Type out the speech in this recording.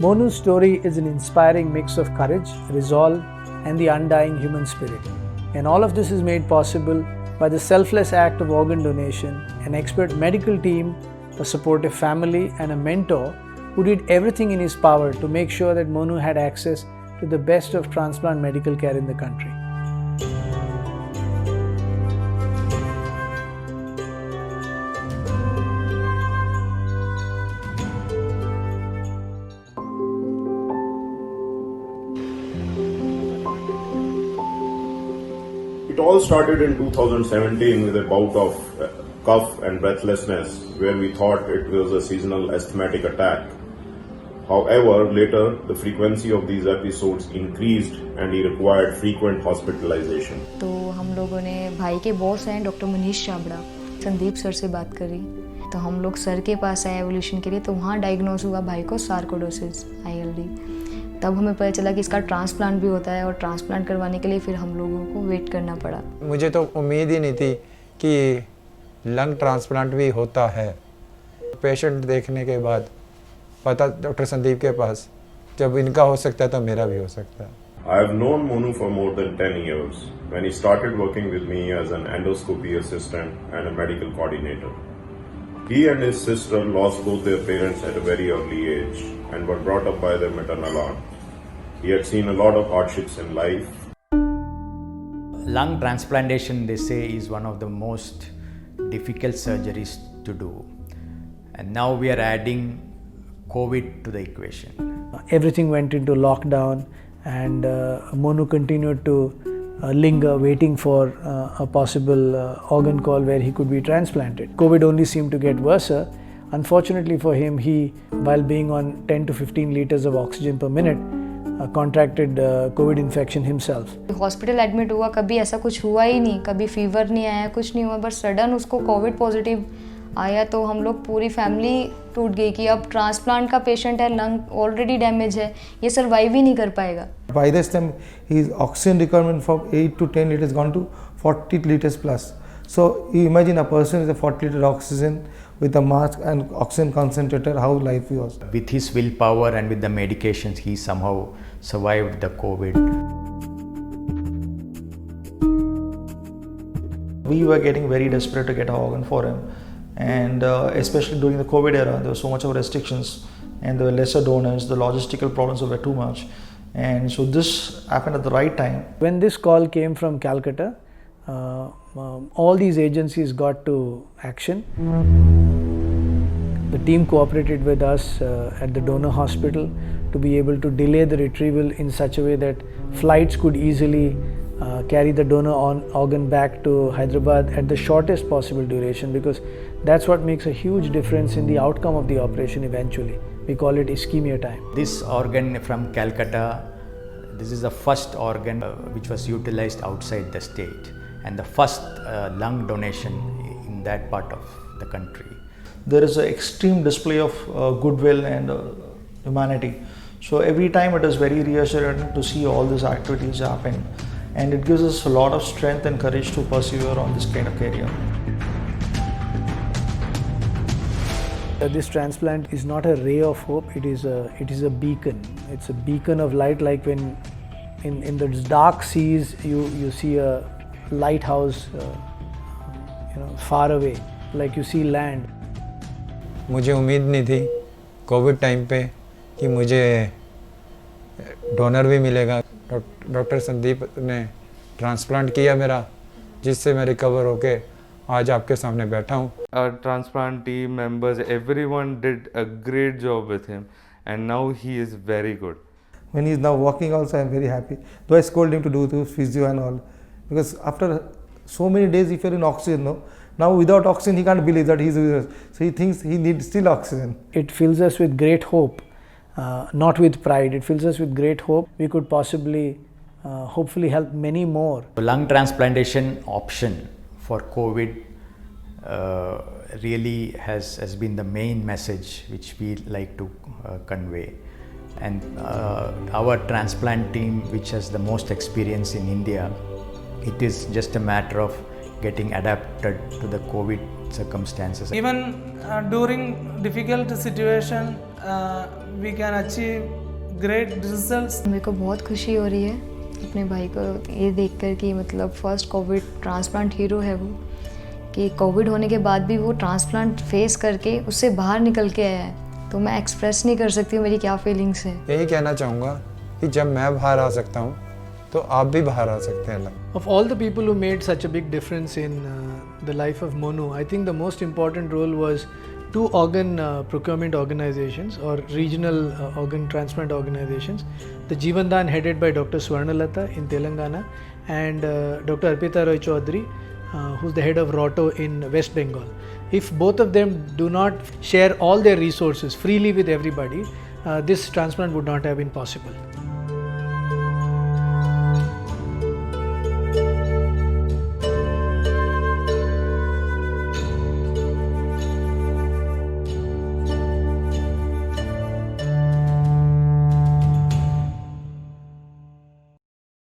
Monu's story is an inspiring mix of courage, resolve, and the undying human spirit. And all of this is made possible by the selfless act of organ donation, an expert medical team, a supportive family, and a mentor who did everything in his power to make sure that Monu had access to the best of transplant medical care in the country. It all started in 2017 with a bout of cough and breathlessness where we thought it was a seasonal asthmatic attack. However, later the frequency of these episodes increased and he required frequent hospitalization. तो हम लोगों ने भाई के boss हैं doctor Manish Chhabra, Sandeep sir से बात करी तो हम लोग सर के पास आए एवोल्यूशन के लिए, तो वहाँ डायग्नोज हुआ भाई को सार्कोइडोसिस ILD। तब हमें पता चला कि इसका ट्रांसप्लांट भी होता है और ट्रांसप्लांट करवाने के लिए फिर हम लोगों को वेट करना पड़ा। मुझे तो उम्मीद ही नहीं थी कि लंग ट्रांसप्लांट भी होता है। पेशेंट देखने के बाद पता डॉक्टर संदीप के पास, जब इनका हो सकता है तो मेरा भी हो सकता है। I have known Monu for more than 10 years when he started working with me as an endoscopy assistant and a medical coordinator. He and his sister lost both their parents at a very early age and were brought up by their maternal aunt. He had seen a lot of hardships in life. Lung transplantation, they say, is one of the most difficult surgeries to do. And now we are adding COVID to the equation. Everything went into lockdown and Monu continued to linger waiting for a possible organ call where he could be transplanted. COVID only seemed to get worse. Unfortunately for him, he, while being on 10 to 15 liters of oxygen per minute, contracted COVID infection himself. Hospital admit हुआ, कभी ऐसा कुछ हुआ ही नहीं, कभी fever नहीं आया, कुछ नहीं हुआ, बस सडन उसको कोविड पॉजिटिव आया तो हम लोग पूरी फैमिली टूट गई कि अब ट्रांसप्लांट का पेशेंट है, लंग ऑलरेडी डैमेज है, ये सर्वाइव ही नहीं कर पाएगा। By this time, his oxygen requirement from 8 to 10 liters gone to 40 liters plus. So you imagine a person with a 40 liter oxygen with a mask and oxygen concentrator, how life was. With his willpower and with the medications, he somehow survived the COVID. We were getting very desperate to get an organ for him, and especially during the COVID era, there was so much of restrictions and there were lesser donors, the logistical problems were too much, and so this happened at the right time. When this call came from Calcutta, all these agencies got to action. The team cooperated with us at the donor hospital to be able to delay the retrieval in such a way that flights could easily carry the donor organ back to Hyderabad at the shortest possible duration, because that's what makes a huge difference in the outcome of the operation eventually. We call it ischemia time. This organ from Calcutta, this is the first organ which was utilized outside the state and the first lung donation in that part of the country. There is an extreme display of goodwill and humanity. So every time it is very reassuring to see all these activities happen, and it gives us a lot of strength and courage to persevere on this kind of career. This transplant is not a ray of hope, it is a beacon. It's a beacon of light, like when in the dark seas you see a lighthouse far away, like you see land. मुझे उम्मीद नहीं थी Covid time पे कि मुझे donor भी मिलेगा। Doctor Sandeep ने ट्रांसप्लांट किया मेरा, जिससे मैं रिकवर होके आज आपके सामने बैठा हूँ। Our transplant team members, everyone did a great job with him, and now he is very good. When he is now walking also, I am very happy. Though I scold him to do physio and all, because after so many days if you are in oxygen, no? Now without oxygen he can't believe that he is with us. So he thinks he needs still oxygen. It fills us with great hope, not with pride. It fills us with great hope. We could possibly, hopefully help many more. The lung transplantation option for COVID really has been the main message which we like to convey. And our transplant team, which has the most experience in India, it is just a matter of getting adapted to the COVID circumstances. Even during difficult situation, we can achieve great results. मेरे को बहुत खुशी हो रही है अपने भाई को ये देख कर कि मतलब फर्स्ट कोविड ट्रांसप्लांट हीरो है वो, कि कोविड होने के बाद भी वो ट्रांसप्लांट फेस करके उससे बाहर निकल के आया है। तो मैं एक्सप्रेस नहीं कर सकती हूँ मेरी क्या फीलिंग्स हैं। यही कहना चाहूँगा कि जब मैं बाहर आ सकता हूँ तो आप भी बाहर आ सकते हैं। Of all the people who made such a big difference in the life of Monu, I think the most important role was two organ procurement organizations or regional organ transplant organizations. The Jeevandan headed by Dr. Swarnalata in Telangana and Dr. Arpita Roy Chaudhary, who's the head of ROTO in West Bengal. If both of them do not share all their resources freely with everybody, this transplant would not have been possible.